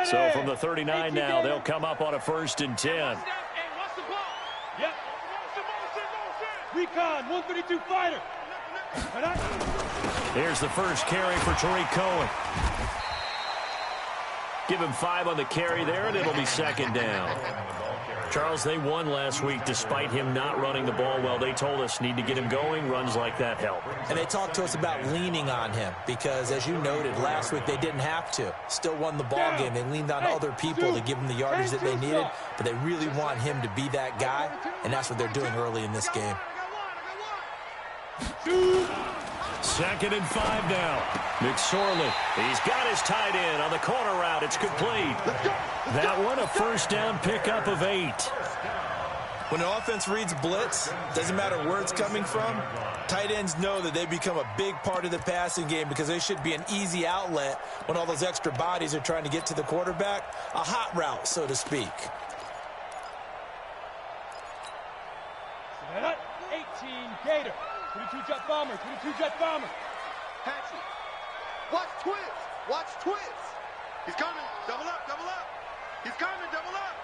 So from the 39 now, they'll come up on a 1st and 10. Yep. Recon, 132 fighter. Here's the first carry for Tariq Cohen. Give him 5 on the carry there, and it'll be 2nd down. Charles, they won last week despite him not running the ball well. They told us need to get him going. Runs like that help. And they talked to us about leaning on him because, as you noted, last week they didn't have to. Still won the ball game. They leaned on other people to give them the yardage that they needed, but they really want him to be that guy, and that's what they're doing early in this game. 2nd and 5 now. McSorley, he's got his tight end on the corner route. It's complete. That one a 1st down pickup of 8. When an offense reads blitz, doesn't matter where it's coming from, tight ends know that they become a big part of the passing game because they should be an easy outlet when all those extra bodies are trying to get to the quarterback. A hot route, so to speak. 18 Gator. 22 jet bomber. 22 jet bomber. Patchy. Watch twist. Watch twist. He's coming. Double up. Double up. He's coming. Double up.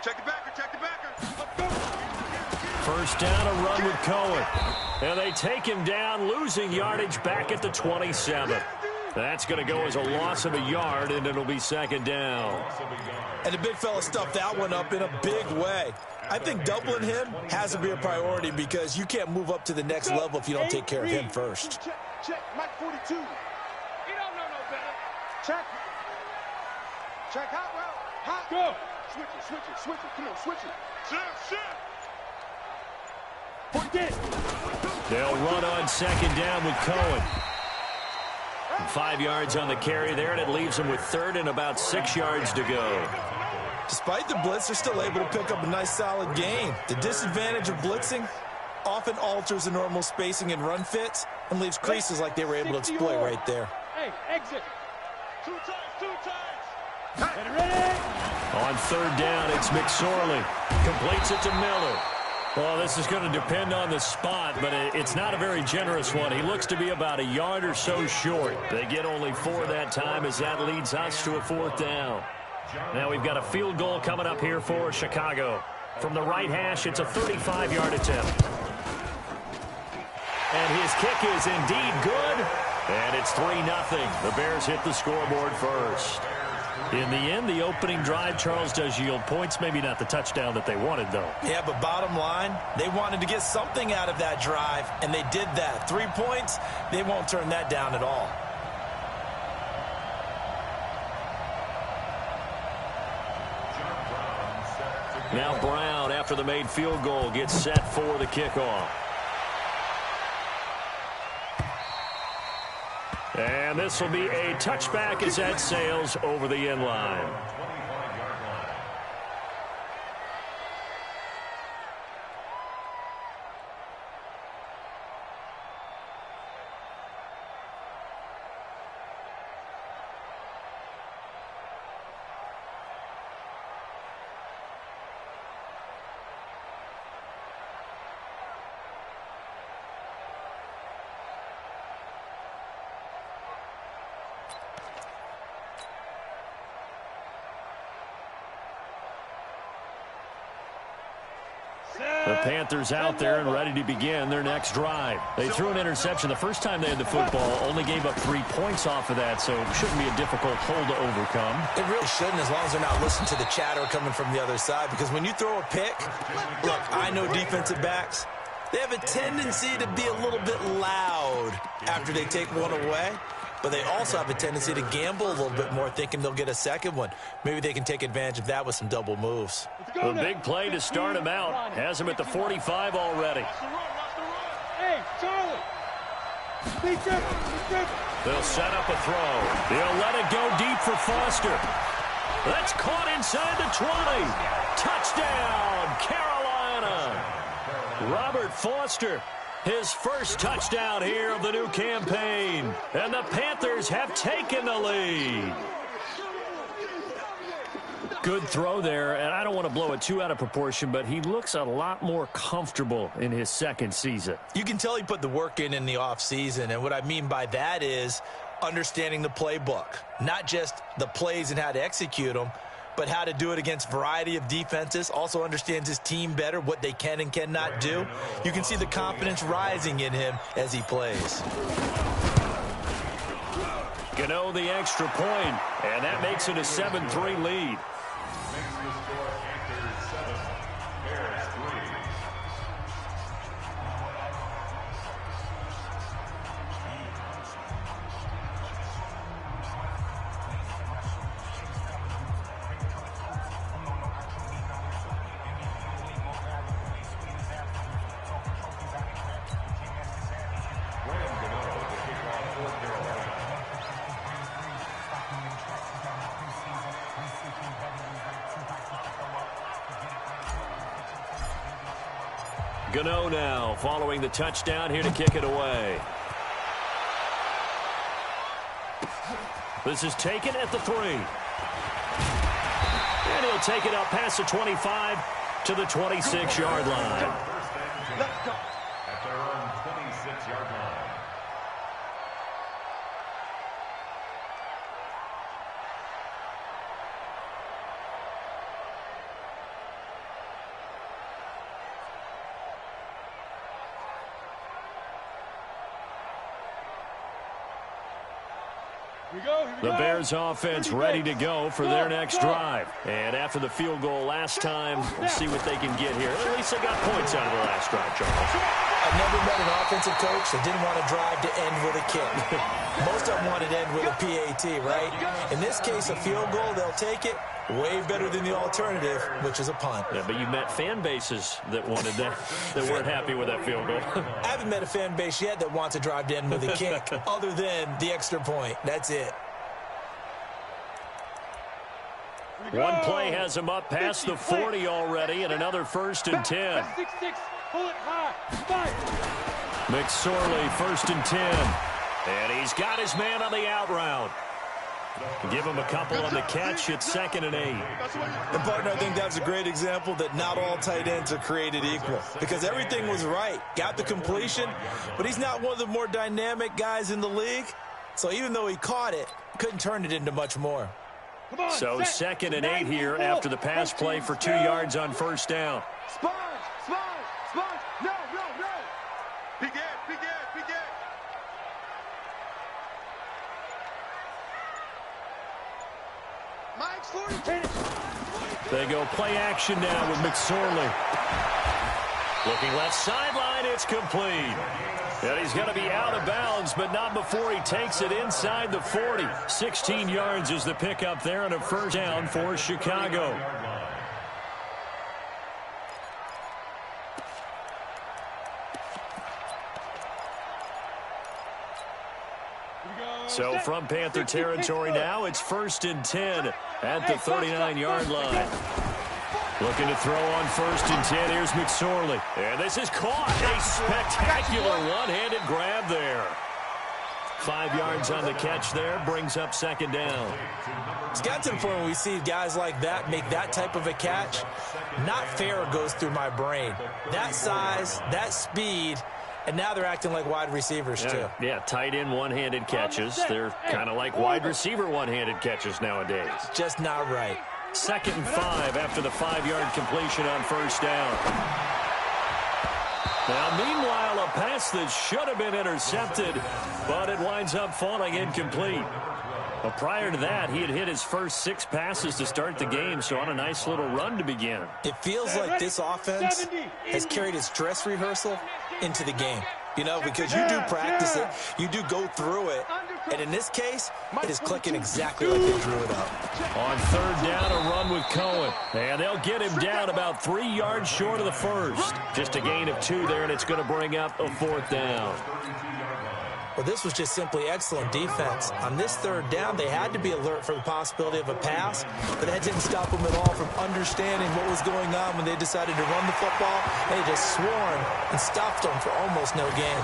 Check the backer. Check the backer. Let's go. 1st down, a run with Cohen. And they take him down, losing yardage back at the 27. That's going to go as a loss of a yard, and it'll be 2nd down. And the big fella stuffed that one up in a big way. I think doubling him has to be a priority because you can't move up to the next level if you don't take care of him first. Check. Mike 42. He don't know no better. Check. Check hot route. Hot. Go. Switch it. Switch it. Switch it. Come on. Switch it. Shift. They'll run on 2nd down with Cohen. 5 yards on the carry there, and it leaves them with 3rd and about 6 yards to go. Despite the blitz, they're still able to pick up a nice, solid gain. The disadvantage of blitzing often alters the normal spacing and run fits and leaves creases like they were able to exploit right there. Hey, exit. 2 times. Ready? On 3rd down, it's McSorley. Completes it to Miller. Well, this is going to depend on the spot, but it's not a very generous one. He looks to be about a yard or so short. They get only 4 that time as that leads us to a 4th down. Now we've got a field goal coming up here for Chicago. From the right hash, it's a 35-yard attempt. And his kick is indeed good. And it's 3-0. The Bears hit the scoreboard first. In the end, the opening drive, Charles, does yield points. Maybe not the touchdown that they wanted, though. Yeah, but bottom line, they wanted to get something out of that drive, and they did that. 3 points, they won't turn that down at all. Now Brown, after the made field goal, gets set for the kickoff. And this will be a touchback as that sails over the end line. The Panthers out there and ready to begin their next drive. They threw an interception the first time they had the football, only gave up 3 points off of that, so it shouldn't be a difficult hole to overcome. It really shouldn't, as long as they're not listening to the chatter coming from the other side, because when you throw a pick, look, I know defensive backs, they have a tendency to be a little bit loud after they take one away. But they also have a tendency to gamble a little bit more, thinking they'll get a second one. Maybe they can take advantage of that with some double moves. A big play to start him out. Has him at the 45 already. Hey, Charlie. They'll set up a throw. They'll let it go deep for Foster. That's caught inside the 20. Touchdown, Carolina. Robert Foster. His first touchdown here of the new campaign. And the Panthers have taken the lead. Good throw there, and I don't want to blow it too out of proportion, but he looks a lot more comfortable in his second season. You can tell he put the work in the offseason, and what I mean by that is understanding the playbook, not just the plays and how to execute them, but how to do it against a variety of defenses. Also understands his team better, what they can and cannot do. You can see the confidence rising in him as he plays. Gano the extra point, and that makes it a 7-3 lead. Gano now following the touchdown here to kick it away. This is taken at the 3. And he'll take it up past the 25 to the 26-yard line. Let's go. At their own 26-yard line. The Bears offense ready to go for their next drive. And after the field goal last time, we'll see what they can get here. At least they got points out of the last drive, Charles. I've never met an offensive coach that didn't want to drive to end with a kick. Most of them wanted to end with a PAT, right? In this case, a field goal, they'll take it. Way better than the alternative, which is a punt. Yeah, but you met fan bases that wanted that, that weren't happy with that field goal. I haven't met a fan base yet that wants to drive to end with a kick other than the extra point. That's it. One play has him up past the 40 already, and another 1st and 10. 6-6, pull it high, McSorley, 1st and 10. And he's got his man on the out route. Give him a couple on the catch. It's 2nd and 8. And, partner, I think that's a great example that not all tight ends are created equal, because everything was right. Got the completion, but he's not one of the more dynamic guys in the league. So even though he caught it, couldn't turn it into much more. So 2nd and 8 here after the pass play for 2 yards on 1st down. Sponge! No! Big Ed! Mike's 40. They go play action now with McSorley. Looking left sideline, it's complete. And he's going to be out of bounds, but not before he takes it inside the 40. 16 yards is the pickup there and a 1st down for Chicago. So from Panther territory now, it's 1st and 10 at the 39-yard line. Looking to throw on 1st and 10. Here's McSorley. And this is caught. A spectacular one-handed grab there. 5 yards on the catch there. Brings up 2nd down. It's got to the point where we see guys like that make that type of a catch. Not fair goes through my brain. That size, that speed, and now they're acting like wide receivers, too. Yeah, tight end one-handed catches. They're kind of like wide receiver one-handed catches nowadays. Just not right. 2nd and 5 after the 5-yard completion on 1st down. Now, meanwhile, a pass that should have been intercepted, but it winds up falling incomplete. But prior to that, he had hit his first 6 passes to start the game, so on a nice little run to begin. It feels like this offense has carried its dress rehearsal into the game. You know, because you do practice it, you do go through it, and in this case, it is clicking exactly like they drew it up. On 3rd down, a run with Cohen. And they'll get him down about 3 yards short of the 1st. Just a gain of 2 there, and it's going to bring up a 4th down. Well, this was just simply excellent defense. On this 3rd down, they had to be alert for the possibility of a pass, but that didn't stop them at all from understanding what was going on when they decided to run the football. They just swarmed and stopped them for almost no gain.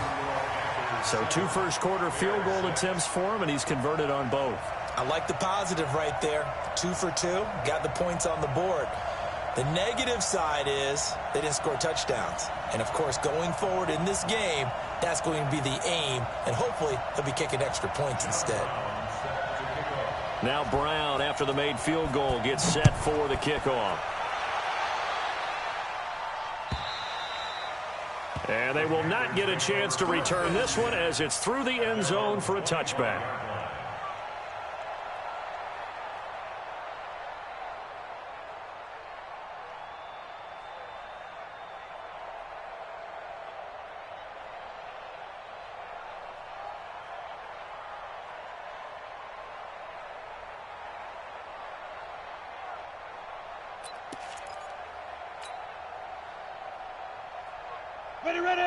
So 2 first-quarter field goal attempts for him, and he's converted on both. I like the positive right there. 2 for 2, got the points on the board. The negative side is they didn't score touchdowns. And, of course, going forward in this game, that's going to be the aim, and hopefully he'll be kicking extra points instead. Now Brown, after the made field goal, gets set for the kickoff. And they will not get a chance to return this one as it's through the end zone for a touchback.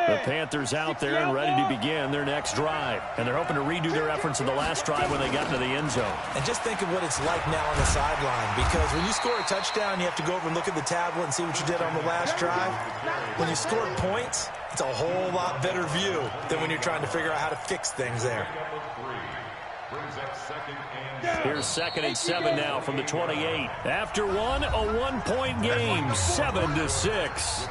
The Panthers out there and ready to begin their next drive. And they're hoping to redo their efforts in the last drive when they got into the end zone. And just think of what it's like now on the sideline, because when you score a touchdown, you have to go over and look at the tablet and see what you did on the last drive. When you score points, it's a whole lot better view than when you're trying to figure out how to fix things there. Here's 2nd and 7 now from the 28. After one, a one-point game, 7-6.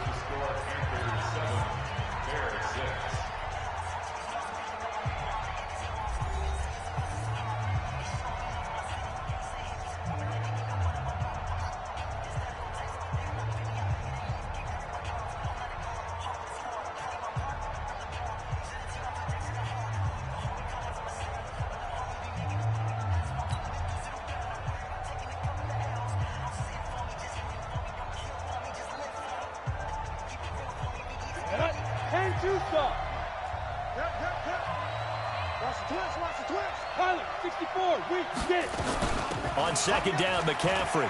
On 2nd down, McCaffrey.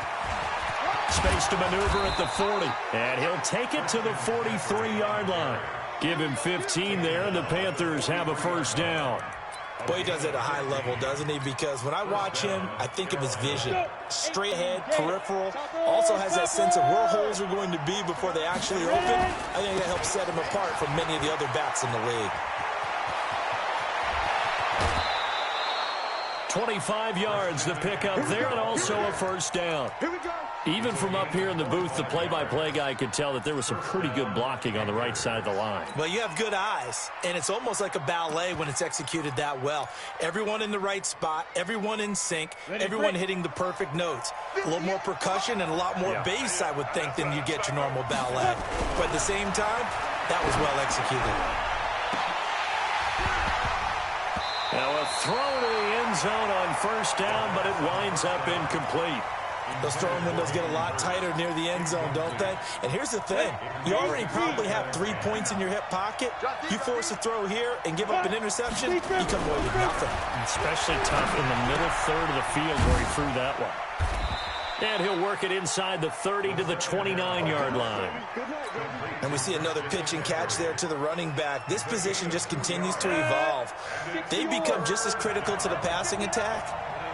Space to maneuver at the 40. And he'll take it to the 43-yard line. Give him 15 there, and the Panthers have a first down. Boy, he does it at a high level, doesn't he? Because when I watch him, I think of his vision. Straight ahead, peripheral. Also has that sense of where holes are going to be before they actually open. I think that helps set him apart from many of the other backs in the league. 25 yards the pickup there, and also a first down. Even from up here in the booth, the play-by-play guy could tell that there was some pretty good blocking on the right side of the line. Well, you have good eyes, and it's almost like a ballet when it's executed that well. Everyone in the right spot, everyone in sync, everyone hitting the perfect notes. A little more percussion and a lot more bass, I would think, than you get your normal ballet. But at the same time, that was well executed. Now a throw to the end zone on first down, but it winds up incomplete. Those throwing windows get a lot tighter near the end zone, don't they? And here's the thing. You already probably have 3 points in your hip pocket. You force a throw here and give up an interception, you come away with nothing. Especially tough in the middle third of the field where he threw that one. And he'll work it inside the 30 to the 29-yard line. And we see another pitch and catch there to the running back. This position just continues to evolve. They become just as critical to the passing attack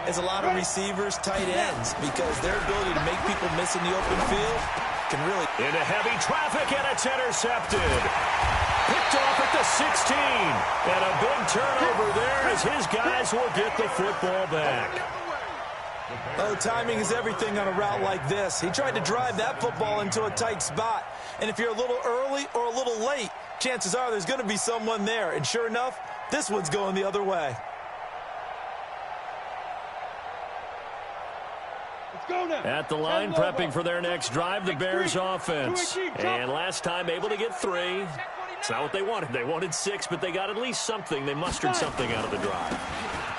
as a lot of receivers, tight ends, because their ability to make people miss in the open field can really... Into heavy traffic, and it's intercepted. Picked off at the 16. And a big turnover there as his guys will get the football back. Oh, timing is everything on a route like this. He tried to drive that football into a tight spot. And if you're a little early or a little late, chances are there's going to be someone there. And sure enough, this one's going the other way. At the line, prepping for their next drive, the Bears offense. And last time able to get 3. It's not what they wanted. They wanted 6, but they got at least something. They mustered something out of the drive.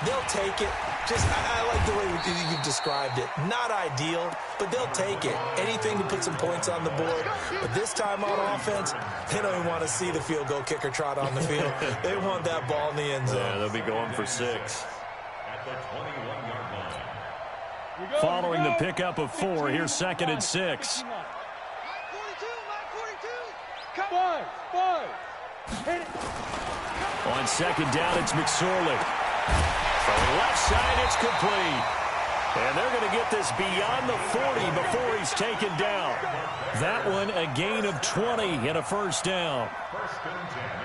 They'll take it. Just, I like the way you've described it. Not ideal, but they'll take it. Anything to put some points on the board. But this time on offense, they don't even want to see the field goal kicker trot on the field. They want that ball in the end zone. Yeah, they'll be going for 6. At the 21-yard line. Following the pickup of 4, here's 2nd and 6. On 2nd down, it's McSorley. From the left side, it's complete. And they're going to get this beyond the 40 before he's taken down. That one, a gain of 20 and a first down.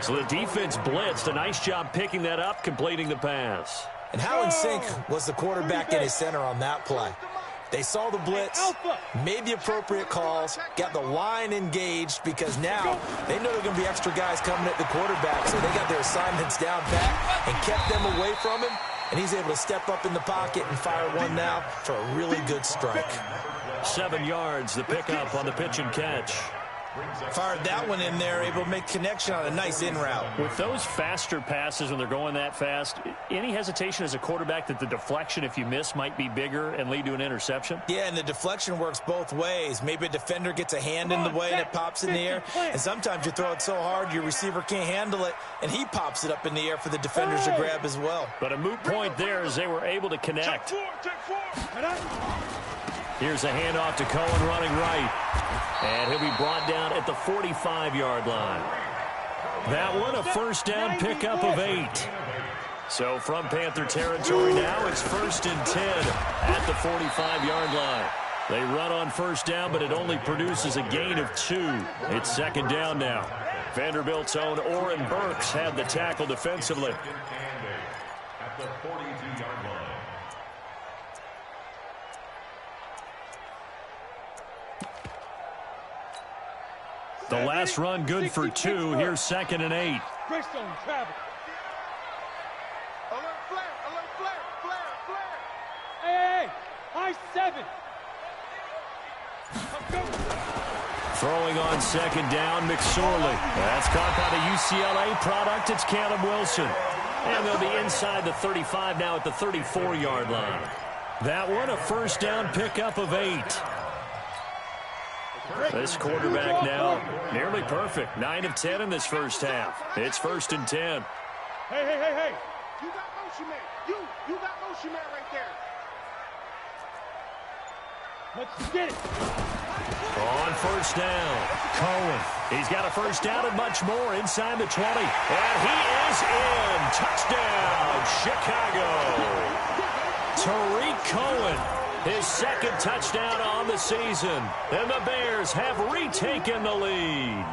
So the defense blitzed. A nice job picking that up, completing the pass. And how in sync was the quarterback and his center on that play? They saw the blitz, made the appropriate calls, got the line engaged because now they know there are going to be extra guys coming at the quarterback, so they got their assignments down pat and kept them away from him, and he's able to step up in the pocket and fire one now for a really good strike. 7 yards, the pickup on the pitch and catch. Fired that one in there, able to make connection on a nice in route. With those faster passes when they're going that fast, any hesitation as a quarterback that the deflection, if you miss, might be bigger and lead to an interception? Yeah, and the deflection works both ways. Maybe a defender gets a hand in the way and it pops in the air, and sometimes you throw it so hard your receiver can't handle it, and he pops it up in the air for the defenders to grab as well. But a moot point there as they were able to connect. Here's a handoff to Cohen running right. And he'll be brought down at the 45-yard line. That one, a first down pickup of 8. So from Panther territory now, it's 1st and 10 at the 45-yard line. They run on first down, but it only produces a gain of 2. It's 2nd down now. Vanderbilt's own Oren Burks had the tackle defensively. At the 42-yard line. The last run good for 2. Here's 2nd and 8. Great zone travel. Alert flare. Hey, high 7. Throwing on 2nd down, McSorley. That's caught by the UCLA product. It's Caleb Wilson. And they'll be inside the 35 now at the 34-yard line. That one, a first down pickup of 8. This quarterback now nearly perfect. 9 of 10 in this first half. It's 1st and 10. Hey. You got motion man. You got motion man right there. Let's get it. On first down, Cohen. He's got a first down and much more inside the 20. And he is in. Touchdown, Chicago. Tariq Cohen. His 2nd touchdown on the season. And the Bears have retaken the lead.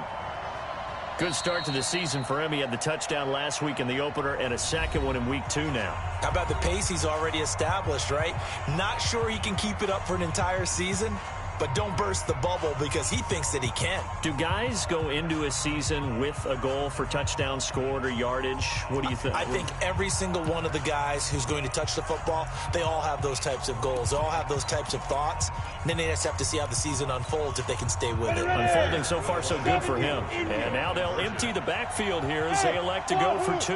Good start to the season for him. He had the touchdown last week in the opener and a 2nd one in week 2 now. How about the pace he's already established, right? Not sure he can keep it up for an entire season, but don't burst the bubble because he thinks that he can. Do guys go into a season with a goal for touchdown scored or yardage? What do you think? I think every single one of the guys who's going to touch the football, they all have those types of goals. They all have those types of thoughts. And then they just have to see how the season unfolds if they can stay with it. Unfolding so far so good for him. And now they'll empty the backfield here as they elect to go for 2.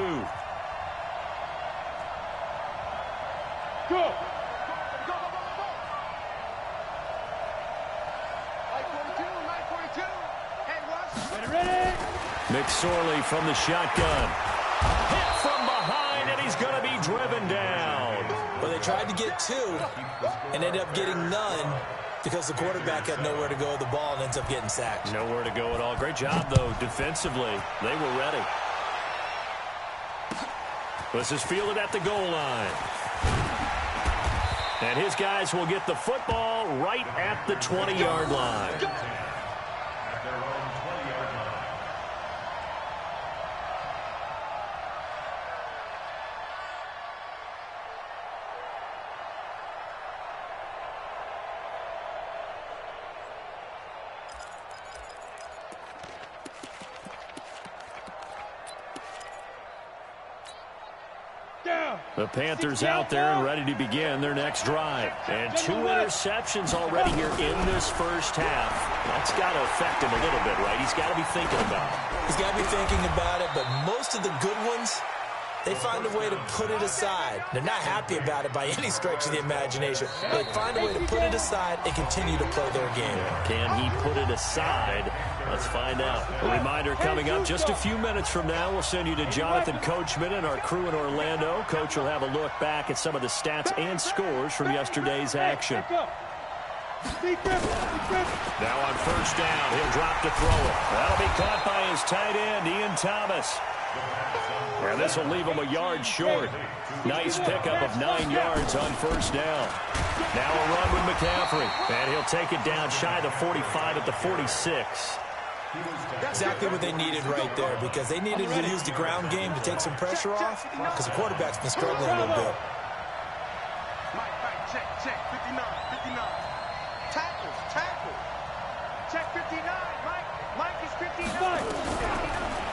Go. McSorley from the shotgun. Hit from behind, and he's going to be driven down. Well, they tried to get 2 and ended up getting none because the quarterback had nowhere to go with the ball and ends up getting sacked. Nowhere to go at all. Great job, though, defensively. They were ready. This is fielded at the goal line. And his guys will get the football right at the 20-yard line. The Panthers out there and ready to begin their next drive. And 2 interceptions already here in this first half. That's got to affect him a little bit, right? He's got to be thinking about it. He's got to be thinking about it, but most of the good ones, they find a way to put it aside. They're not happy about it by any stretch of the imagination. They find a way to put it aside and continue to play their game. Can he put it aside? Let's find out. A reminder coming up just a few minutes from now. We'll send you to Jonathan Coachman and our crew in Orlando. Coach will have a look back at some of the stats and scores from yesterday's action. Now on first down, he'll drop to throw it. That'll be caught by his tight end, Ian Thomas. And this will leave him a yard short. Nice pickup of 9 yards on first down. Now a run with McCaffrey. And he'll take it down shy of the 45 at the 46. Exactly what they needed right there, because they needed to use the ground game to take some pressure off, because the quarterback's been struggling a little bit. Check, 59, 59. Tackles. Check 59, Mike. Mike is 59.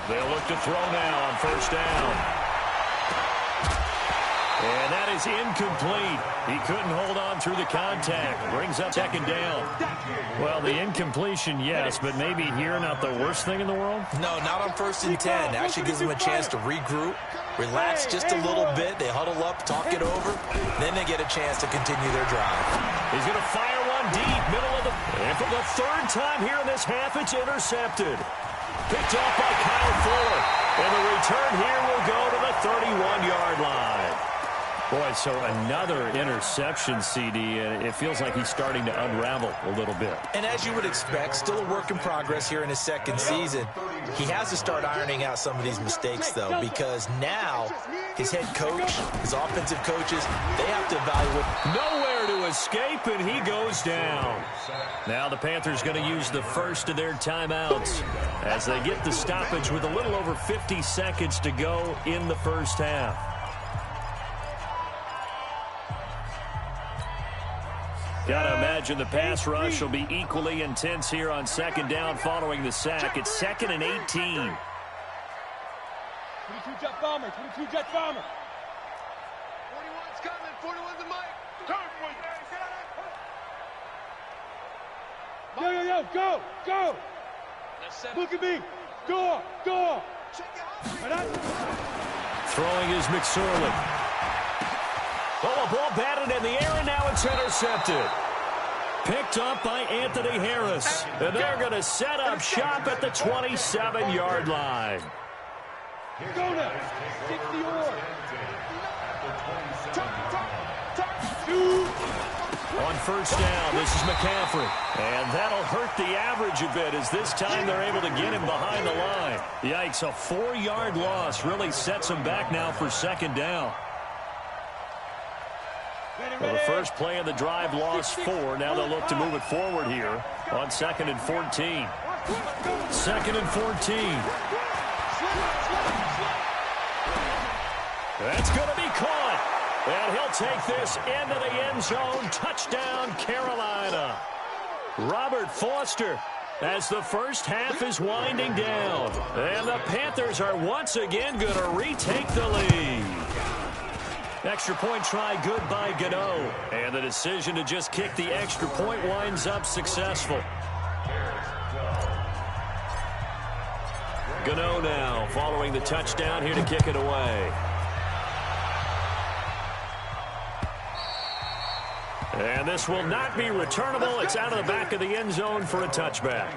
They'll look to throw now on first down. And that is incomplete. He couldn't hold on through the contact. Brings up second down. Well, the incompletion, yes, but maybe here not the worst thing in the world? No, not on 1st and 10. Actually gives them a chance to regroup, relax just a little bit. They huddle up, talk it over. Then they get a chance to continue their drive. He's going to fire one deep, middle of the... And for the third time here in this half, it's intercepted. Picked off by Kyle Fuller. And the return here will go to the 31-yard line. Boy, so another interception, CD, and it feels like he's starting to unravel a little bit. And as you would expect, still a work in progress here in his second season. He has to start ironing out some of these mistakes, though, because now his head coach, his offensive coaches, they have to evaluate. Nowhere to escape, and he goes down. Now the Panthers going to use the first of their timeouts as they get the stoppage with a little over 50 seconds to go in the first half. Gotta imagine the pass rush will be equally intense here on second down following the sack. It's 2nd and 18. 22-jet bomber, 22-jet bomber. 41's coming, 41's the mic. Yo, go. Look at me. Go. Throwing is McSorley. Oh, a ball batted in the air, and now it's intercepted. Picked up by Anthony Harris. And they're going to set up shop at the 27-yard line. Go now. 60 or. On first down, this is McCaffrey. And that'll hurt the average a bit as this time they're able to get him behind the line. Yikes, a 4-yard loss really sets him back now for second down. Well, the first play of the drive lost 4. Now they'll look to move it forward here on 2nd and 14. 2nd and 14. That's going to be caught. And he'll take this into the end zone. Touchdown, Carolina. Robert Foster as the first half is winding down. And the Panthers are once again going to retake the lead. Extra point try good by Gano. And the decision to just kick the extra point winds up successful. Gano now following the touchdown here to kick it away. And this will not be returnable. It's out of the back of the end zone for a touchback.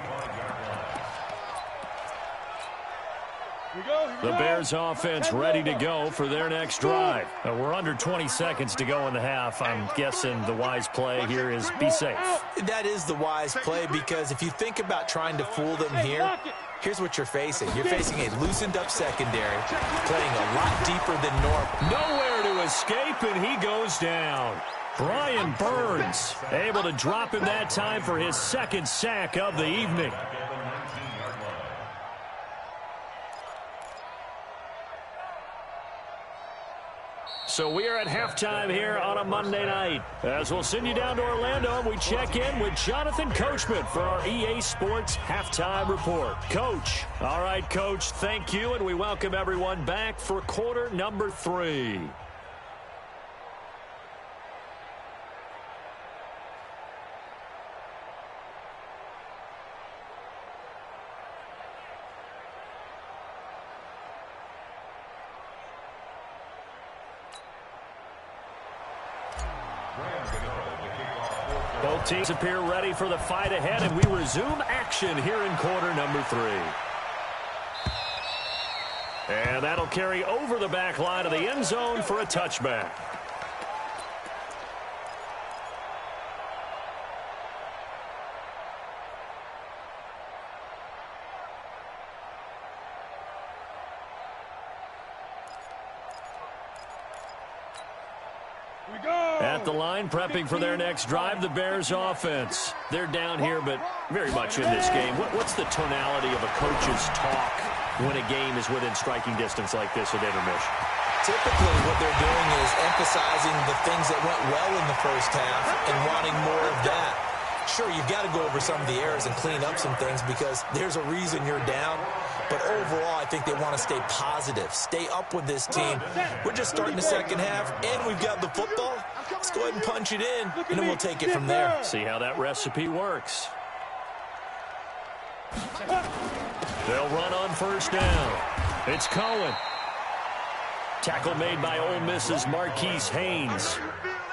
The Bears offense ready to go for their next drive. We're under 20 seconds to go in the half. I'm guessing the wise play here is be safe. That is the wise play because if you think about trying to fool them here, here's what you're facing. You're facing a loosened up secondary, playing a lot deeper than normal. Nowhere to escape, and he goes down. Brian Burns able to drop him that time for his second sack of the evening. So we are at halftime here on a Monday night. As we'll send you down to Orlando, we check in with Jonathan Coachman for our EA Sports Halftime Report. Coach. All right, Coach, thank you, and we welcome everyone back for quarter number 3. Both teams appear ready for the fight ahead, and we resume action here in quarter number 3. And that'll carry over the back line of the end zone for a touchback. At the line, prepping for their next drive, the Bears offense. They're down here, but very much in this game. What's the tonality of a coach's talk when a game is within striking distance like this at intermission? Typically, what they're doing is emphasizing the things that went well in the first half and wanting more of that. Sure, you've got to go over some of the errors and clean up some things because there's a reason you're down. But overall, I think they want to stay positive, stay up with this team. We're just starting the second half, and we've got the football. Let's go ahead and punch it in, and then we'll take it from there. See how that recipe works. They'll run on first down. It's Cohen. Tackle made by Ole Miss's Marquise Haynes.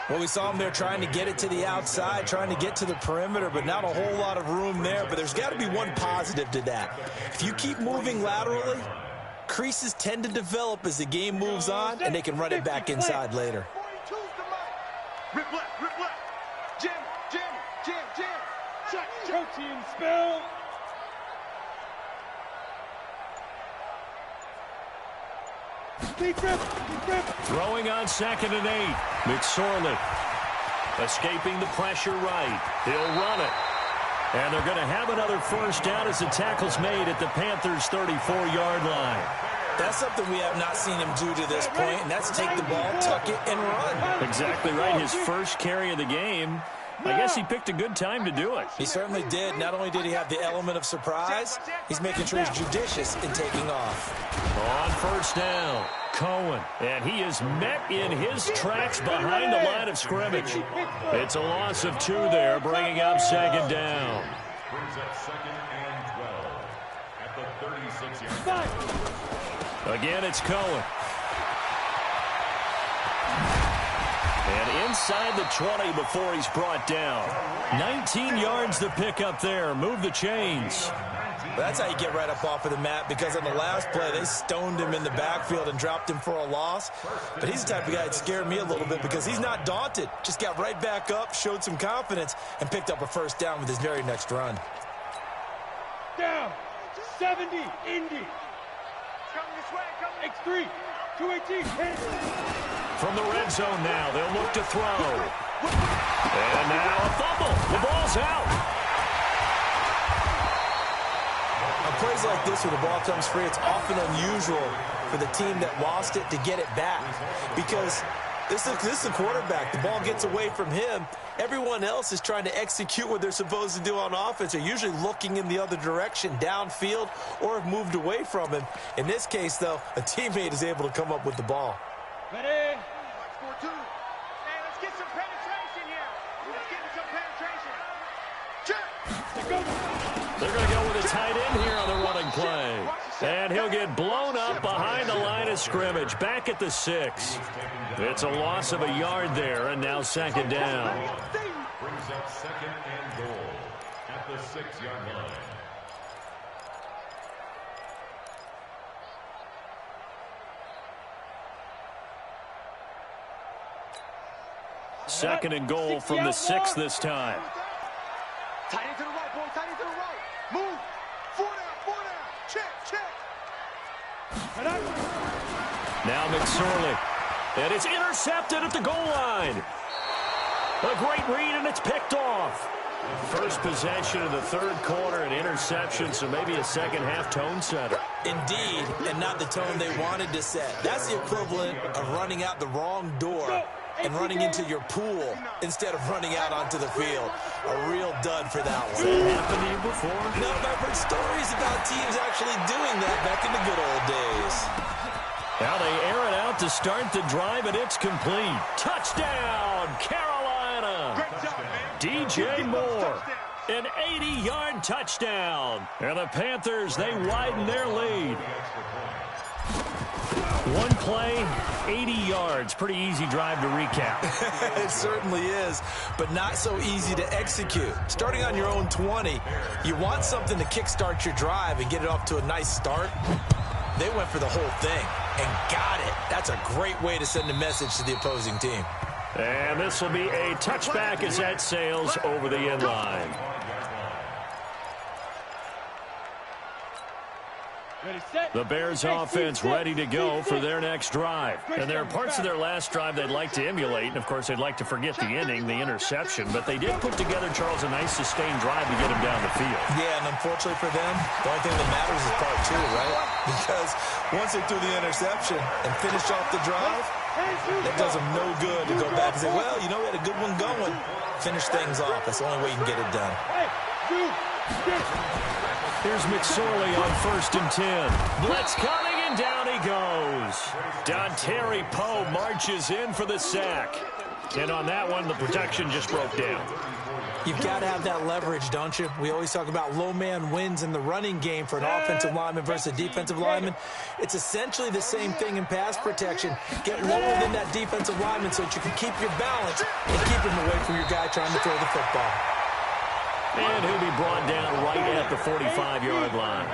Well, we saw him there trying to get it to the outside, trying to get to the perimeter, but not a whole lot of room there. But there's got to be one positive to that. If you keep moving laterally, creases tend to develop as the game moves on, and they can run it back inside later. Rip left, rip left. Jam, jam, jam, jam. Check, Protein spill. Deep rip, deep rip. Throwing on 2nd and 8. McSorley escaping the pressure right. He'll run it. And they're going to have another first down as the tackle's made at the Panthers' 34-yard line. That's something we have not seen him do to this point, and that's take the ball, tuck it, and run. Exactly right. His first carry of the game. I guess he picked a good time to do it. He certainly did. Not only did he have the element of surprise, he's making sure he's judicious in taking off. On first down, Cohen. And he is met in his tracks behind the line of scrimmage. It's a loss of 2 there, bringing up 2nd down. Brings up 2nd and 12 at the 36-yard line. Again, it's Cohen. And inside the 20 before he's brought down. 19 yards to pick up there. Move the chains. That's how you get right up off of the mat, because on the last play, they stoned him in the backfield and dropped him for a loss. But he's the type of guy that scared me a little bit because he's not daunted. Just got right back up, showed some confidence, and picked up a first down with his very next run. Down. 70. Indy. Coming this way, coming. X3. 218. Hit. From the red zone now, they'll look to throw. And now a fumble. The ball's out. On plays like this where the ball comes free, it's often unusual for the team that lost it to get it back. Because this is the quarterback. The ball gets away from him. Everyone else is trying to execute what they're supposed to do on offense. They're usually looking in the other direction, downfield, or have moved away from him. In this case, though, a teammate is able to come up with the ball. Ready. Score 2. Hey, let's get some penetration here. Let's get some penetration. Check. They're going to go with a tight end here on the running play. And he'll get blown up behind the line of scrimmage. Back at the 6. It's a loss of a yard there, and now 2nd down. Brings up 2nd and goal at the 6-yard line. Second and goal from the 6 this time. Tight end to the right, boy. Tight end to the right. Move. 4 down. Check, check. Now McSorley. And it's intercepted at the goal line. A great read, and it's picked off. First possession of the 3rd quarter, an interception, so maybe a second-half tone setter. Indeed, and not the tone they wanted to set. That's the equivalent of running out the wrong door and running into your pool instead of running out onto the field. A real dud for that one. Has that happened to you before? No, but I've heard stories about teams actually doing that back in the good old days. Now they air it out to start the drive, and it's complete. Touchdown, Carolina! Great job, man. DJ Moore, an 80-yard touchdown. And the Panthers, they widen their lead. One play, 80 yards. Pretty easy drive to recap. It certainly is, but not so easy to execute. Starting on your own 20, you want something to kickstart your drive and get it off to a nice start. They went for the whole thing and got it. That's a great way to send a message to the opposing team. And this will be a touchback as that sails over the end line. The Bears offense ready to go for their next drive. And there are parts of their last drive they'd like to emulate. And, of course, they'd like to forget the ending, the interception. But they did put together, Charles, a nice sustained drive to get him down the field. Yeah, and unfortunately for them, the only thing that matters is part two, right? Because once they threw the interception and finished off the drive, that does them no good to go back and say, well, you know, we had a good one going. Finish things off. That's the only way you can get it done. Here's McSorley on 1st and 10. Blitz coming, and down he goes. Dontari Poe marches in for the sack. And on that one, the protection just broke down. You've got to have that leverage, don't you? We always talk about low man wins in the running game for an offensive lineman versus a defensive lineman. It's essentially the same thing in pass protection. Get lower than that defensive lineman so that you can keep your balance and keep him away from your guy trying to throw the football. And he'll be brought down right at the 45-yard line.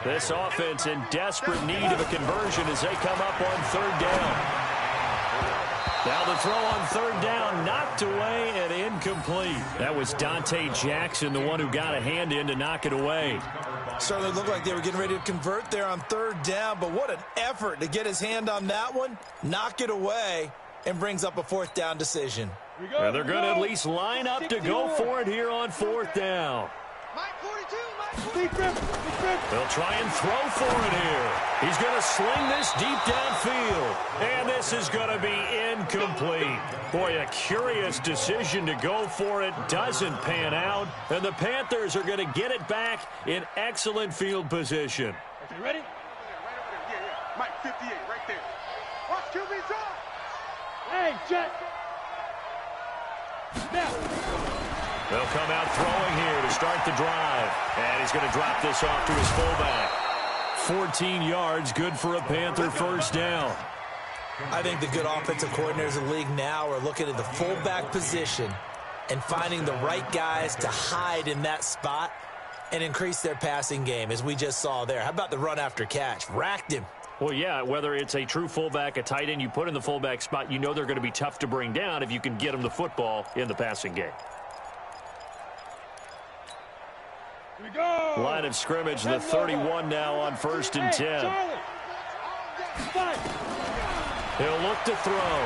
This offense in desperate need of a conversion as they come up on 3rd down. Now the throw on 3rd down, knocked away and incomplete. That was Dante Jackson, the one who got a hand in to knock it away. Certainly looked like they were getting ready to convert there on 3rd down, but what an effort to get his hand on that one, knock it away, and brings up a 4th down decision. And they're going to at least line up to go for it here on 4th down. They'll try and throw for it here. He's going to sling this deep downfield. And this is going to be incomplete. Boy, a curious decision to go for it. Doesn't pan out. And the Panthers are going to get it back in excellent field position. Okay, ready? Mike, 58, right there. Watch QB's off. Hey, Jet. Now. They'll come out throwing here to start the drive. And he's going to drop this off to his fullback. 14 yards, good for a Panther 1st down. I think the good offensive coordinators in the league now are looking at the fullback position and finding the right guys to hide in that spot and increase their passing game, as we just saw there. How about the run after catch? Racked him. Well, yeah, whether it's a true fullback, a tight end you put in the fullback spot, you know they're going to be tough to bring down if you can get them the football in the passing game. Here we go. Line of scrimmage, the 31 now on 1st and 10. He'll look to throw.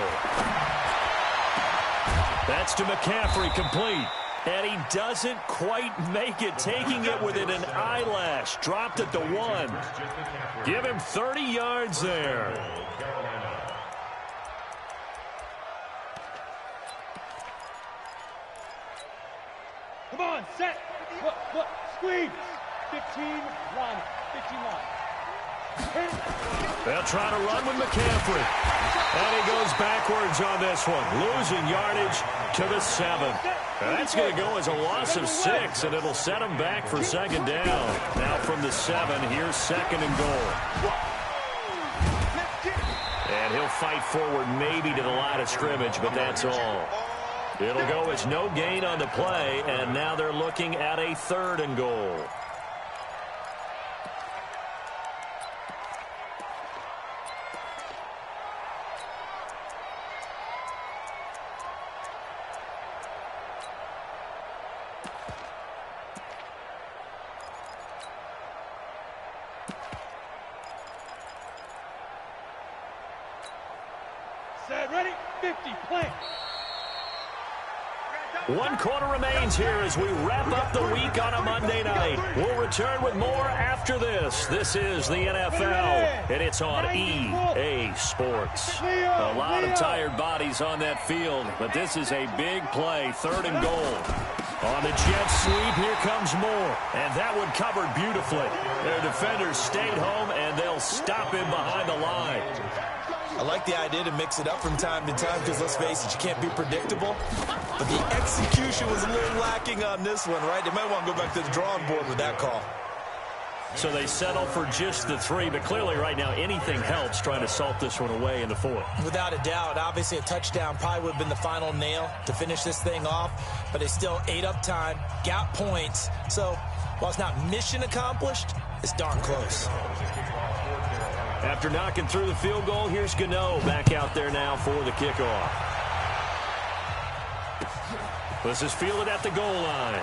That's to McCaffrey, complete. And he doesn't quite make it, taking it within an eyelash. Dropped at the 1. Give him 30 yards there. Come on, set. Look, squeeze. 15 line. 15 line. They'll try to run with McCaffrey. And he goes backwards on this one, losing yardage to the 7. That's going to go as a loss of 6, and it'll set him back for 2nd down. Now from the 7, here's 2nd and goal. And he'll fight forward maybe to the line of scrimmage, but that's all. It'll go as no gain on the play, and now they're looking at a 3rd and goal. Set, ready, 50, play. 1 quarter remains here as we wrap up the week on a Monday night. We'll return with more after this. This is the NFL, and it's on EA Sports. A lot of tired bodies on that field, but this is a big play, 3rd and goal. On the jet sweep, here comes Moore, and that one covered beautifully. Their defenders stayed home, and they'll stop him behind the line. I like the idea to mix it up from time to time because, let's face it, you can't be predictable. But the execution was a little lacking on this one, right? They might want to go back to the drawing board with that call. So they settle for just the 3, but clearly right now anything helps trying to salt this one away in the 4th. Without a doubt, obviously a touchdown probably would have been the final nail to finish this thing off, but they still ate up time, got points. So while it's not mission accomplished, it's darn close. After knocking through the field goal, here's Gano back out there now for the kickoff. This is fielded at the goal line.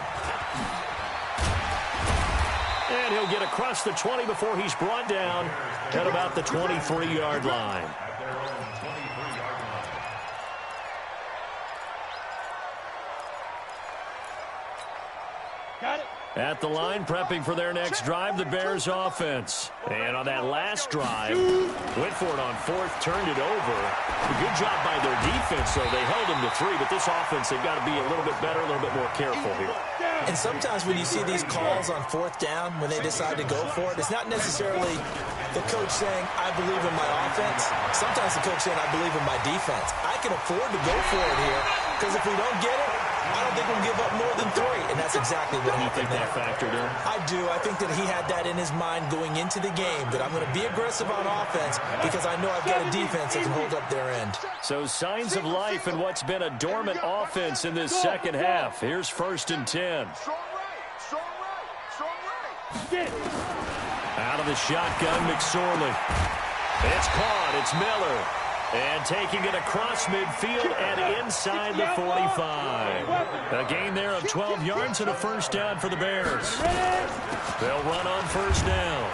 And he'll get across the 20 before he's brought down at about the 23-yard line. At their own 23-yard line. Got it. At the line, prepping for their next drive, the Bears offense. And on that last drive, went for it on fourth, turned it over. A good job by their defense, though. They held them to 3, but this offense, they've got to be a little bit better, a little bit more careful here. And sometimes when you see these calls on fourth down, when they decide to go for it, it's not necessarily the coach saying, I believe in my offense. Sometimes the coach saying, I believe in my defense. I can afford to go for it here, because if we don't get it, I don't think we'll give up more than 3, and that's exactly what happened there. That factored in? I do. I think that he had that in his mind going into the game, that I'm going to be aggressive on offense because I know I've got a defense that can hold up their end. So signs of life in what's been a dormant offense in this second half. Here's 1st and 10. Strong right, strong right, strong right. Out of the shotgun, McSorley. It's caught. It's Miller. And taking it across midfield and inside the 45. A gain there of 12 yards and a first down for the Bears. They'll run on first down.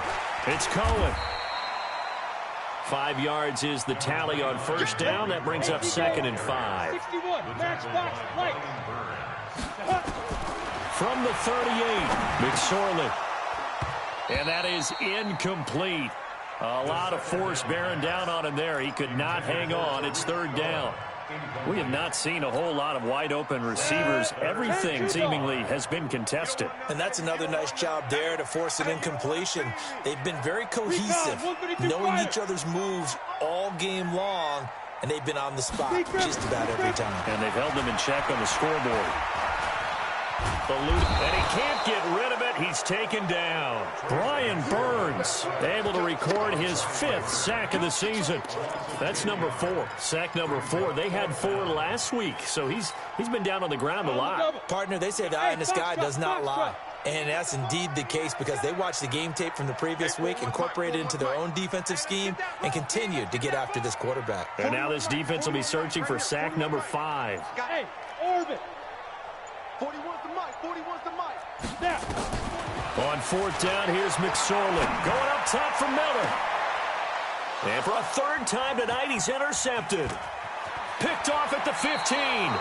It's Cohen. 5 yards is the tally on first down. That brings up 2nd and 5. 61, max box, right. From the 38, McSorley. And that is incomplete. A lot of force bearing down on him there. He could not hang on. It's 3rd down. We have not seen a whole lot of wide-open receivers. Everything seemingly has been contested. And that's another nice job there to force an incompletion. They've been very cohesive, knowing each other's moves all game long, and they've been on the spot just about every time. And they've held them in check on the scoreboard. And he can't get rid of it. He's taken down. Brian Burns able to record his 5th sack of the season. That's number 4. Sack number 4. They had 4 last week, so he's been down on the ground a lot. Partner, they say the eye in the sky does not lie. And that's indeed the case because they watched the game tape from the previous week, incorporated it into their own defensive scheme, and continued to get after this quarterback. And now this defense will be searching for sack number 5. Hey, Orbit. 41's the mic, 41's the mic. Now. On 4th down, here's McSorley. Going up top for Miller. And for a 3rd time tonight, he's intercepted. Picked off at the 15.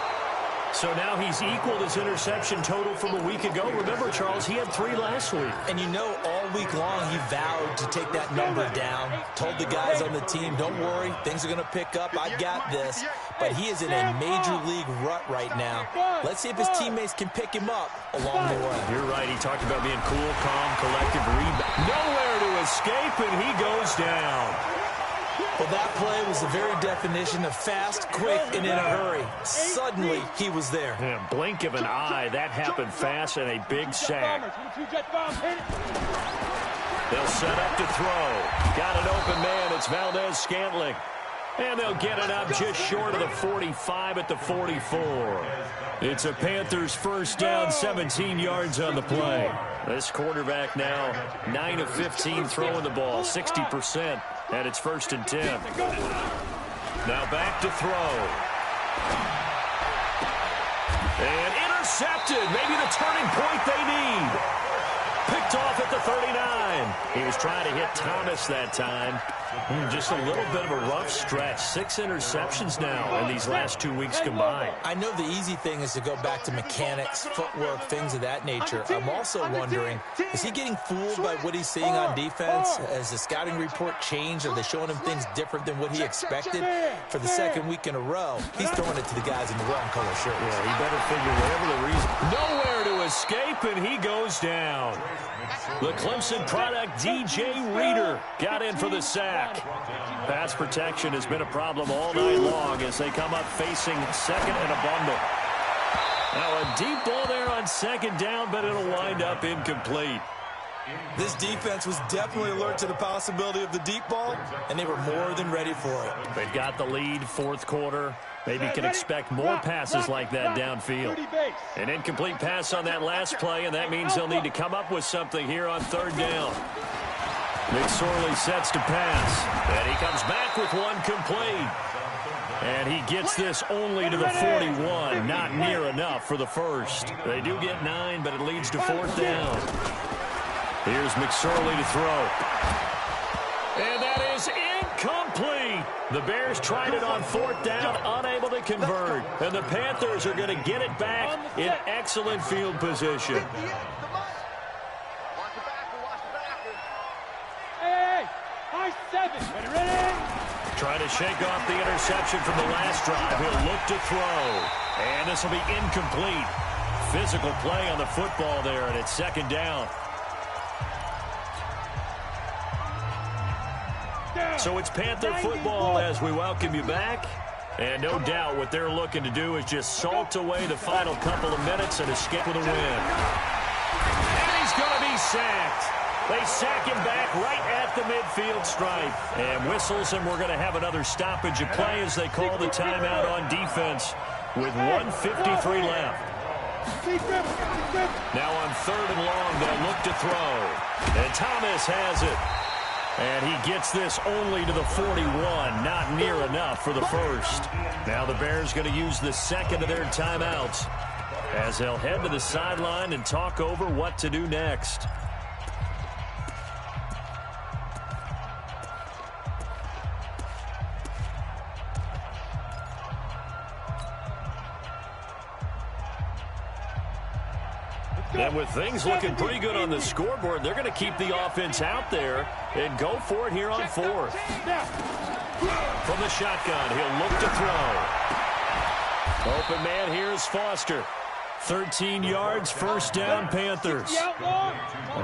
So now he's equaled his interception total from a week ago. Remember, Charles, he had 3 last week. And you know, all week long, he vowed to take that number down. Told the guys on the team, don't worry, things are going to pick up. I got this. But he is in a major league rut right now. Let's see if his teammates can pick him up along the way. You're right. He talked about being cool, calm, collective, rebound. Nowhere to escape, and he goes down. Well, that play was the very definition of fast, quick, and in a hurry. Suddenly, he was there. Yeah, blink of an eye. That happened fast and a big sack. They'll set up to throw. Got an open man. It's Valdez-Scantling. And they'll get it up just short of the 45 at the 44. It's a Panthers first down, 17 yards on the play. This quarterback now 9 of 15 throwing the ball, 60%. And it's 1st and 10. Now back to throw. And intercepted. Maybe the turning point they need. Picked off at the 39. He was trying to hit Thomas that time. Just a little bit of a rough stretch. 6 interceptions now in these last 2 weeks combined. I know the easy thing is to go back to mechanics, footwork, things of that nature. I'm also wondering, is he getting fooled by what he's seeing on defense? Has the scouting report changed? Are they showing him things different than what he expected? For the 2nd week in a row, he's throwing it to the guys in the wrong color shirts. Yeah, he better figure whatever the reason. Nowhere to escape, and he goes down. The Clemson product, DJ Reader, got in for the sack. Pass protection has been a problem all night long as they come up facing 2nd and a bundle. Now a deep ball there on 2nd down, but it'll wind up incomplete. This defense was definitely alert to the possibility of the deep ball, and they were more than ready for it. They've got the lead, 4th quarter. Maybe can expect more passes like that downfield. An incomplete pass on that last play, and that means they'll need to come up with something here on 3rd down. McSorley sets to pass, and he comes back with one complete. And he gets this only to the 41, not near enough for the first. They do get 9, but it leads to 4th down. Here's McSorley to throw. And that is incomplete. The Bears tried it on 4th down, unable to convert. And the Panthers are going to get it back in excellent field position. Hey, high 7. Ready? Trying to shake off the interception from the last drive. He'll look to throw. And this will be incomplete. Physical play on the football there, and it's 2nd down. So it's Panther football as we welcome you back. And no doubt what they're looking to do is just salt away the final couple of minutes and escape with a win. And he's going to be sacked. They sack him back right at the midfield stripe. And whistles, and we're going to have another stoppage of play as they call the timeout on defense with 1:53 left. Now on 3rd and long, they'll look to throw. And Thomas has it. And he gets this only to the 41, not near enough for the first. Now the Bears going to use the 2nd of their timeouts as they'll head to the sideline and talk over what to do next. And with things looking pretty good on the scoreboard, they're going to keep the offense out there and go for it here on 4th. From the shotgun, he'll look to throw. Open man here is Foster. 13 yards, 1st down, Panthers.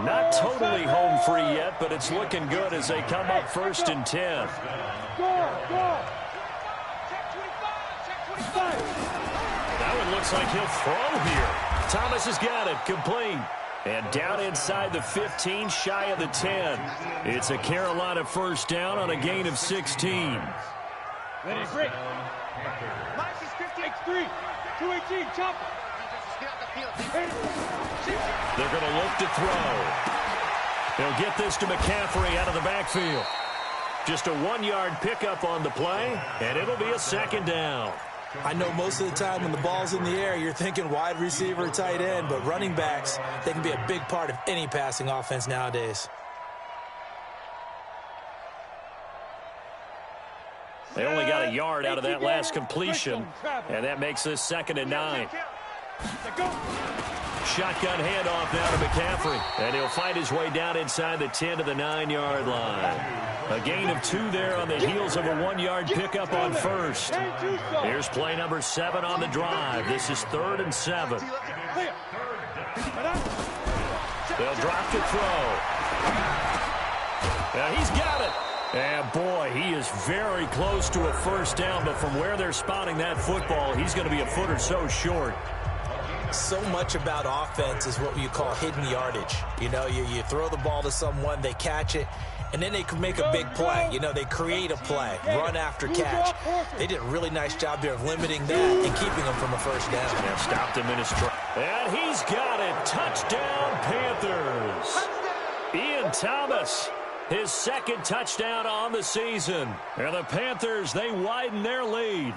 Not totally home free yet, but it's looking good as they come up 1st and 10. That one looks like he'll throw here. Thomas has got it, complete. And down inside the 15, shy of the 10. It's a Carolina 1st down on a gain of 16. Ready, break. X3, 218, chop. They're going to look to throw. They'll get this to McCaffrey out of the backfield. Just a 1-yard pickup on the play, and it'll be a 2nd down. I know most of the time when the ball's in the air, you're thinking wide receiver, tight end, but running backs, they can be a big part of any passing offense nowadays. They only got a yard out of that last completion, and that makes this 2nd and 9. Shotgun handoff now to McCaffrey, and he'll fight his way down inside the 10 to the 9-yard line. A gain of 2 there on the heels of a 1-yard pickup on 1st. Here's play number 7 on the drive. This is 3rd and 7. They'll drop to throw. Now he's got it. And boy, he is very close to a 1st down, but from where they're spotting that football, he's going to be a foot or so short. So much about offense is what you call hidden yardage. You know, you throw the ball to someone, they catch it, and then they can make a big play. You know, they create a play, run after catch. They did a really nice job there of limiting that and keeping them from a 1st down. Yeah, stopped him in his track. And he's got it. Touchdown, Panthers. Ian Thomas, his 2nd touchdown on the season. And the Panthers, they widen their lead.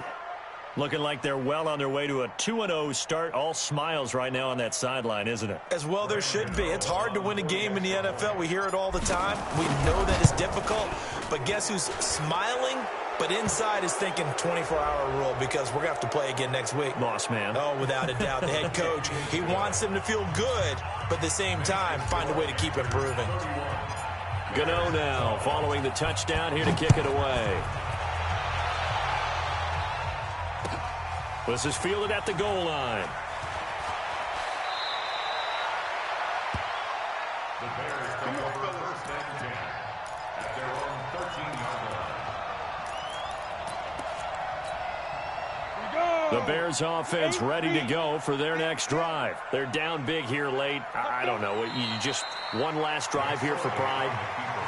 Looking like they're well on their way to a 2-0 start. All smiles right now on that sideline, isn't it? As well there should be. It's hard to win a game in the NFL. We hear it all the time. We know that it's difficult. But guess who's smiling? But inside is thinking 24-hour rule because we're going to have to play again next week. Boss man. Oh, without a doubt. The head coach, he wants them to feel good, but at the same time, find a way to keep improving. Gano now following the touchdown here to kick it away. This is fielded at the goal line. The Bears come over 1st and 10 at their own 13-yard line. The Bears offense ready to go for their next drive. They're down big here late. I don't know. You just one last drive here for pride.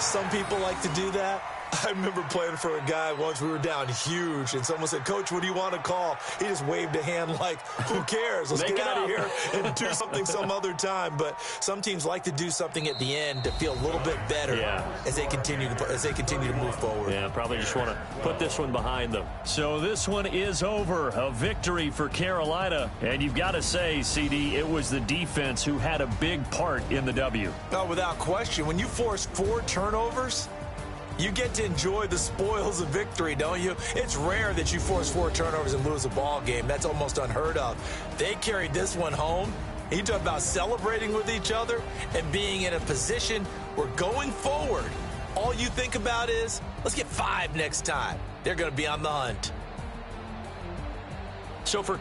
Some people like to do that. I remember playing for a guy once. We were down huge, and someone said, "Coach, what do you want to call?" He just waved a hand like, "Who cares? Let's get out of here and do something some other time." But some teams like to do something at the end to feel a little bit better as they continue to move forward. Yeah, probably just want to put this one behind them. So this one is over. A victory for Carolina, and you've got to say, CD, it was the defense who had a big part in the W. Oh, without question. When you force 4 turnovers, you get to enjoy the spoils of victory, don't you? It's rare that you force 4 turnovers and lose a ball game. That's almost unheard of. They carried this one home. You talk about celebrating with each other and being in a position where going forward, all you think about is, let's get 5 next time. They're going to be on the hunt. So for